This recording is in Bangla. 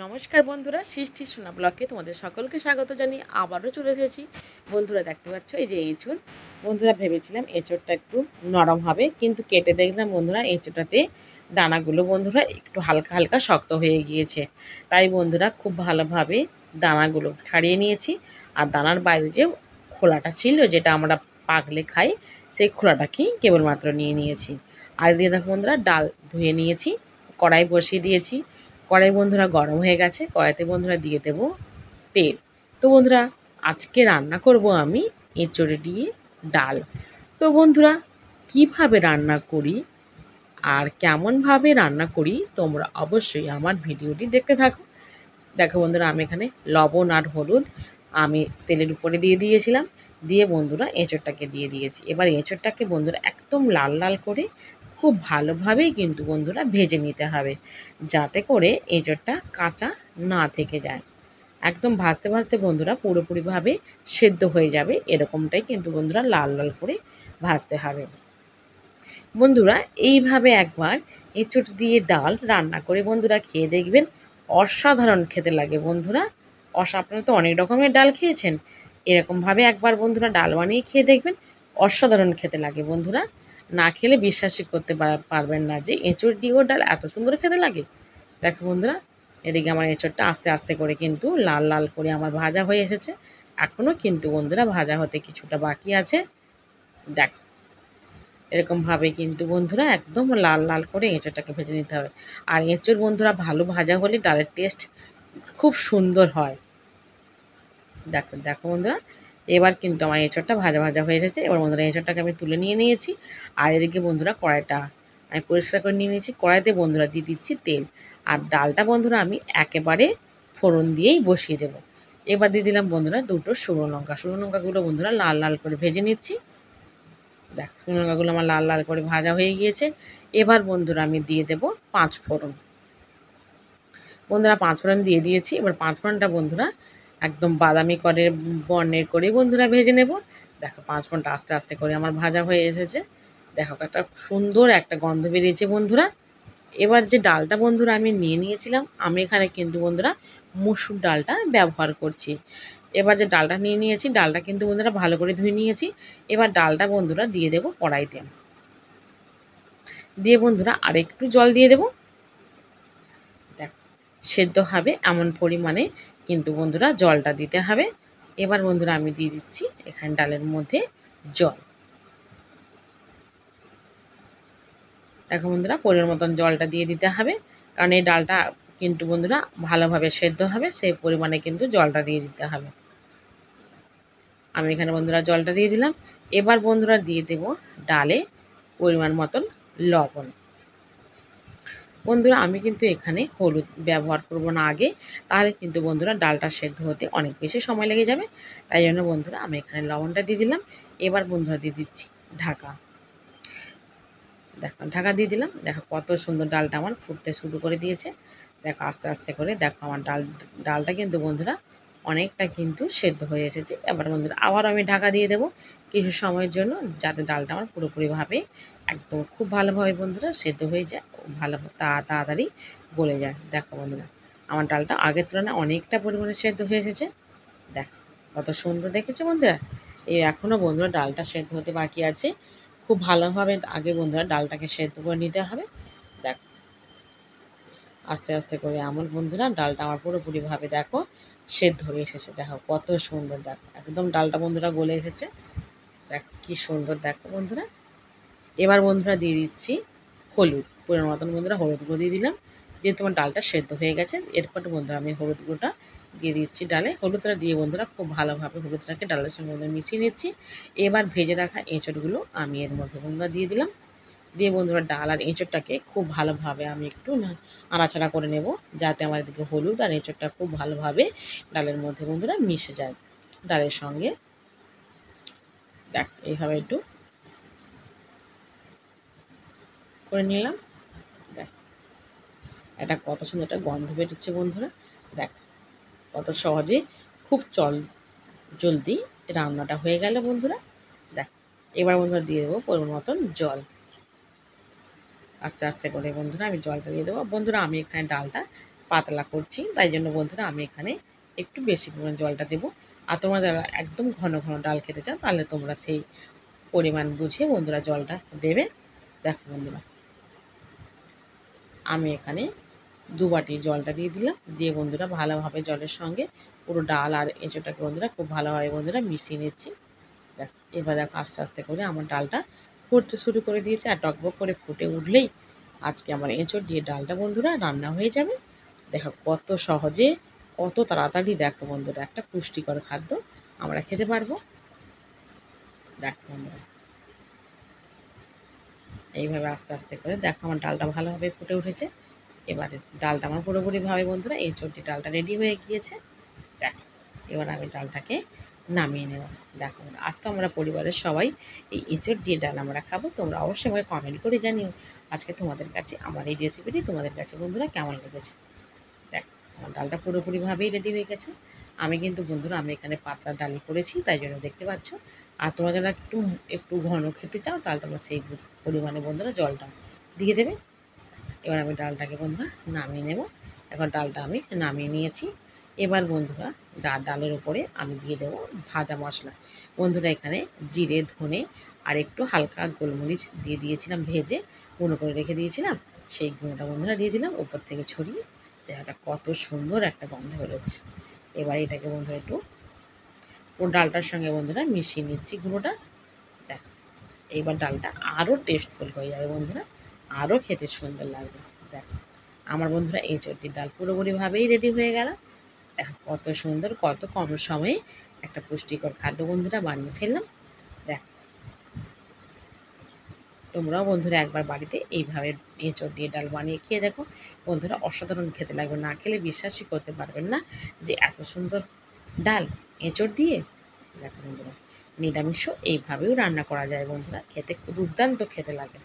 নমস্কার বন্ধুরা, সৃষ্টি সোনা ব্লগে তোমাদের সকলকে স্বাগত জানিয়ে আবারও চলে এসেছি। বন্ধুরা দেখতে পাচ্ছ এই যে এঁচোড়। বন্ধুরা ভেবেছিলাম এঁচোড়টা একটু নরম হবে, কিন্তু কেটে দেখলাম বন্ধুরা এঁচোড়টাতে দানাগুলো বন্ধুরা একটু হালকা হালকা শক্ত হয়ে গিয়েছে। তাই বন্ধুরা খুব ভালোভাবে দানাগুলো ছাড়িয়ে নিয়েছি। আর দানার বাইরে যে খোলাটা ছিল, যেটা আমরা পাকলে খাই, সেই খোলাটাকেই কেবলমাত্র নিয়ে নিয়েছি। আর দিয়ে দেখো বন্ধুরা ডাল ধুয়ে নিয়েছি, কড়াই বসিয়ে দিয়েছি। কড়াই বন্ধুরা গরম হয়ে গেছে, কড়াইতে বন্ধুরা দিয়ে দেব তেল। তো বন্ধুরা আজকে রান্না করব আমি এঁচোড়ে দিয়ে ডাল। তো বন্ধুরা কিভাবে রান্না করি আর কেমনভাবে রান্না করি তোমরা অবশ্যই আমার ভিডিওটি দেখতে থাকো। দেখো বন্ধুরা আমি এখানে লবণ আর হলুদ আমি তেলের উপরে দিয়ে দিয়েছিলাম, দিয়ে বন্ধুরা এঁচোড়টাকে দিয়ে দিয়েছি। এবার এঁচোড়টাকে বন্ধুরা একদম লাল লাল করে খুব ভালোভাবেই কিন্তু বন্ধুরা ভেজে নিতে হবে, যাতে করে এঁচোড়টা কাঁচা না থেকে যায়। একদম ভাজতে ভাজতে বন্ধুরা পুরোপুরিভাবে সেদ্ধ হয়ে যাবে, এরকমটাই কিন্তু বন্ধুরা লাল লাল করে ভাজতে হবে। বন্ধুরা এইভাবে একবার এঁচোড় দিয়ে ডাল রান্না করে বন্ধুরা খেয়ে দেখবেন, অসাধারণ খেতে লাগে বন্ধুরা। আপনারা তো অনেক রকমের ডাল খেয়েছেন, এরকমভাবে একবার বন্ধুরা ডাল বানিয়ে খেয়ে দেখবেন, অসাধারণ খেতে লাগে বন্ধুরা। না খেলে বিশ্বাসই করতে পারবেন না যে এঁচোড় দিয়েও ডাল এত সুন্দর খেতে লাগে। দেখো বন্ধুরা এদিকে আমার এঁচোড়টা আস্তে আস্তে করে কিন্তু লাল লাল করে আমার ভাজা হয়ে এসেছে। এখনও কিন্তু বন্ধুরা ভাজা হতে কিছুটা বাকি আছে। দেখো এরকমভাবে কিন্তু বন্ধুরা একদম লাল লাল করে এঁচোড়টাকে ভেজে নিতে হবে। আর এঁচোড় বন্ধুরা ভালো ভাজা হলে ডালের টেস্ট খুব সুন্দর হয়। দেখো দেখো বন্ধুরা এবার কিন্তু আমার এঁচোড়টা ভাজা ভাজা হয়ে এসেছে। এবার বন্ধুরা এঁচোড়টাকে আমি তুলে নিয়ে নিয়েছি। আর এদিকে বন্ধুরা কড়াইটা আমি পরিষ্কার করে নিয়ে নিয়েছি। কড়াইতে বন্ধুরা দিয়ে দিচ্ছি তেল। আর ডালটা বন্ধুরা আমি একেবারে ফোড়ন দিয়েই বসিয়ে দেবো। এবার দিয়ে দিলাম বন্ধুরা দুটো শুকনো লঙ্কা। শুকনো লঙ্কাগুলো বন্ধুরা লাল লাল করে ভেজে নিচ্ছি। দেখ শুকনো লঙ্কাগুলো আমার লাল লাল করে ভাজা হয়ে গিয়েছে। এবার বন্ধুরা আমি দিয়ে দেব 5 ফোড়ন। বন্ধুরা 5 ফোড়ন দিয়ে দিয়েছি। এবার 5 ফোড়নটা বন্ধুরা একদম বাদামি বর্ণের করে বন্ধুরা ভেজে নেব। দেখো 5 ফোড়নটা আস্তে আস্তে করে আমার ভাজা হয়ে এসেছে। দেখো একটা সুন্দর একটা গন্ধ বেরিয়েছে বন্ধুরা। এবার যে ডালটা বন্ধুরা আমি নিয়ে নিয়েছিলাম, আমি এখানে কিন্তু বন্ধুরা মসুর ডালটা ব্যবহার করছি। এবার যে ডালটা নিয়ে নিয়েছি, ডালটা কিন্তু বন্ধুরা ভালো করে ধুয়ে নিয়েছি। এবার ডালটা বন্ধুরা দিয়ে দেব কড়াইতে, দিয়ে বন্ধুরা আর একটু জল দিয়ে দেব। দেখো সেদ্ধ হবে এমন পরিমাণে কিন্তু বন্ধুরা জলটা দিতে হবে। এবার বন্ধুরা আমি দিয়ে দিচ্ছি এখানে ডালের মধ্যে জল। দেখো বন্ধুরা পরিমাণ মতন জলটা দিয়ে দিতে হবে, কারণ এই ডালটা কিন্তু বন্ধুরা ভালোভাবে সেদ্ধ হবে, সেই পরিমাণে কিন্তু জলটা দিয়ে দিতে হবে। আমি এখানে বন্ধুরা জলটা দিয়ে দিলাম। এবার বন্ধুরা দিয়ে দেব ডালে পরিমাণ মতন লবণ। বন্ধুরা আমি কিন্তু এখানে হলুদ ব্যবহার করব না আগে, তাহলে কিন্তু বন্ধুরা ডালটা সেদ্ধ হতে অনেক বেশি সময় লেগে যাবে। তাই জন্য বন্ধুরা আমি এখানে লবণটা দিয়ে দিলাম। এবার বন্ধুরা দিয়ে দিচ্ছি ঢাকা। দেখো ঢাকা দিয়ে দিলাম। দেখো কত সুন্দর ডালটা আমার ফুটতে শুরু করে দিয়েছে। দেখো আস্তে আস্তে করে দেখো আমার ডালটা কিন্তু বন্ধুরা অনেকটা কিন্তু সেদ্ধ হয়ে এসেছে। এবার বন্ধুরা আবার আমি ঢাকা দিয়ে দেবো কিছু সময়ের জন্য, যাতে ডালটা আমার পুরোপুরিভাবে একদম খুব ভালোভাবে বন্ধুরা সেদ্ধ হয়ে যায়, ভালো তাড়াতাড়ি গলে যায়। দেখো বন্ধুরা আমার ডালটা আগের তুলনায় অনেকটা পরিমাণে সেদ্ধ হয়ে এসেছে। দেখো কত সুন্দর দেখেছো বন্ধুরা। এই এখনও বন্ধুরা ডালটা সেদ্ধ হতে বাকি আছে। খুব ভালোভাবে আগে বন্ধুরা ডালটাকে সেদ্ধ করে নিতে হবে। দেখো আস্তে আস্তে করে আমার বন্ধুরা ডালটা আমার পুরোপুরিভাবে দেখো সেদ্ধ হয়ে এসেছে। দেখো কত সুন্দর, দেখো একদম ডালটা বন্ধুরা গলে এসেছে। দেখো কি সুন্দর দেখো বন্ধুরা। এবার বন্ধুরা দিয়ে দিচ্ছি হলুদ, পরিমাণ মতন বন্ধুরা হলুদ গুঁড়ো দিয়ে দিলাম। যেহেতু আমার ডালটা সেদ্ধ হয়ে গেছে, এরপর বন্ধুরা আমি হলুদ গুঁড়োটা দিয়ে দিচ্ছি ডালে। হলুদটা দিয়ে বন্ধুরা খুব ভালোভাবে হলুদটাকে ডালের সঙ্গে বন্ধুরা মিশিয়ে নিচ্ছি। এবার ভেজে রাখা এঁচোড়গুলো আমি এর মধ্যে বন্ধুরা দিয়ে দিলাম। দিয়ে বন্ধুরা ডাল আর এঁচোড়টাকে খুব ভালোভাবে আমি একটু নাড়াচাড়া করে নেব, যাতে আমার এদিকে হলুদ আর এঁচোড়টা খুব ভালোভাবে ডালের মধ্যে বন্ধুরা মিশে যায় ডালের সঙ্গে। দেখ এইভাবে একটু করে নিলাম। দেখ এটা কত সুন্দর একটা গন্ধ বেরোচ্ছে বন্ধুরা। দেখ কত সহজে খুব জলদি রান্নাটা হয়ে গেল বন্ধুরা। দেখ এবার বন্ধুরা দিয়ে দেবো পরিমাণ মতন জল। আস্তে আস্তে করে বন্ধুরা আমি জলটা দিয়ে দেবো। বন্ধুরা আমি এখানে ডালটা পাতলা করছি, তাই জন্য বন্ধুরা আমি এখানে একটু বেশি পরিমাণ জলটা দেবো। আর তোমরা যারা একদম ঘন ঘন ডাল খেতে চাও তাহলে তোমরা সেই পরিমাণ বুঝে বন্ধুরা জলটা দেবে। দেখো বন্ধুরা, আমি এখানে 2 বাটি জলটা দিয়ে দিলাম, দিয়ে বন্ধুরা ভালোভাবে জলের সঙ্গে পুরো ডাল আর এঁচোড়টাকে বন্ধুরা খুব ভালোভাবে বন্ধুরা মিশিয়ে নিচ্ছি। দেখো এবার দেখো আস্তে আস্তে করে আমার ডালটা ফুটতে শুরু করে দিয়েছে, আর টকবক করে ফুটে উঠলেই আজকে আমার এঁচোড় দিয়ে ডালটা বন্ধুরা রান্না হয়ে যাবে। দেখো কত সহজে, কত তাড়াতাড়ি দেখো বন্ধুরা একটা পুষ্টিকর খাদ্য আমরা খেতে পারবো। দেখো বন্ধুরা, এইভাবে আস্তে আস্তে করে দেখো আমার ডালটা ভালোভাবে ফুটে উঠেছে। এবারে ডালটা আমার পুরোপুরিভাবে বন্ধুরা এঁচোড় দিয়ে ডালটা রেডি হয়ে গিয়েছে। দেখো এবার আমি ডালটাকে নামিয়ে নেব। দেখো আজ তো আমরা পরিবারের সবাই এই এঁচোড় দিয়ে ডাল আমরা খাবো। তোমরা অবশ্যই আমাকে কমেন্ট করে জানিও আজকে তোমাদের কাছে আমার এই রেসিপিটি তোমাদের কাছে বন্ধুরা কেমন লেগেছে। দেখো আমার ডালটা পুরোপুরিভাবেই রেডি হয়ে গেছে। আমি কিন্তু বন্ধুরা আমি এখানে পাতলা ডাল করেছি, তাই জন্য দেখতে পাচ্ছ। আর তোমরা যারা একটু একটু ঘন খেতে চাও তাহলে তোমরা সেই পরিমাণে বন্ধুরা জলটা দিয়ে দেবে। এবার আমি ডালটাকে বন্ধুরা নামিয়ে নেব। এখন ডালটা আমি নামিয়ে নিয়েছি। এবার বন্ধুরা ডালের উপরে আমি দিয়ে দেবো ভাজা মশলা। বন্ধুরা এখানে জিরে, ধনে আর একটু হালকা গোলমরিচ দিয়ে দিয়েছিলাম, ভেজে গুঁড়ো করে রেখে দিয়েছিলাম। সেই গুঁড়োটা বন্ধুরা দিয়ে দিলাম উপর থেকে ছড়িয়ে। এটা কত সুন্দর একটা গন্ধ বেরোচ্ছে। এবার এটাকে বন্ধুরা একটু ও ডালটার সঙ্গে বন্ধুরা মিশিয়ে নিচ্ছি গুঁড়োটা। দেখো এইবার ডালটা আরও টেস্টফুল হয়ে যাবে বন্ধুরা, আরও খেতে সুন্দর লাগবে। দেখো আমার বন্ধুরা এঁচোড় দিয়ে ডাল পুরোপুরিভাবেই রেডি হয়ে গেল। দেখো কত সুন্দর, কত কম সময়ে একটা পুষ্টিকর খাদ্য বন্ধুরা বানিয়ে ফেললাম। দেখো তোমরাও বন্ধুরা একবার বাড়িতে এইভাবে এঁচোড় দিয়ে ডাল বানিয়ে খেয়ে দেখো বন্ধুরা, অসাধারণ খেতে লাগবে। না খেলে বিশ্বাসই করতে পারবেন না যে এত সুন্দর ডাল এঁচোড় দিয়ে। দেখো বন্ধুরা নিরামিষও এইভাবেও রান্না করা যায় বন্ধুরা, খেতে দুর্দান্ত খেতে লাগে।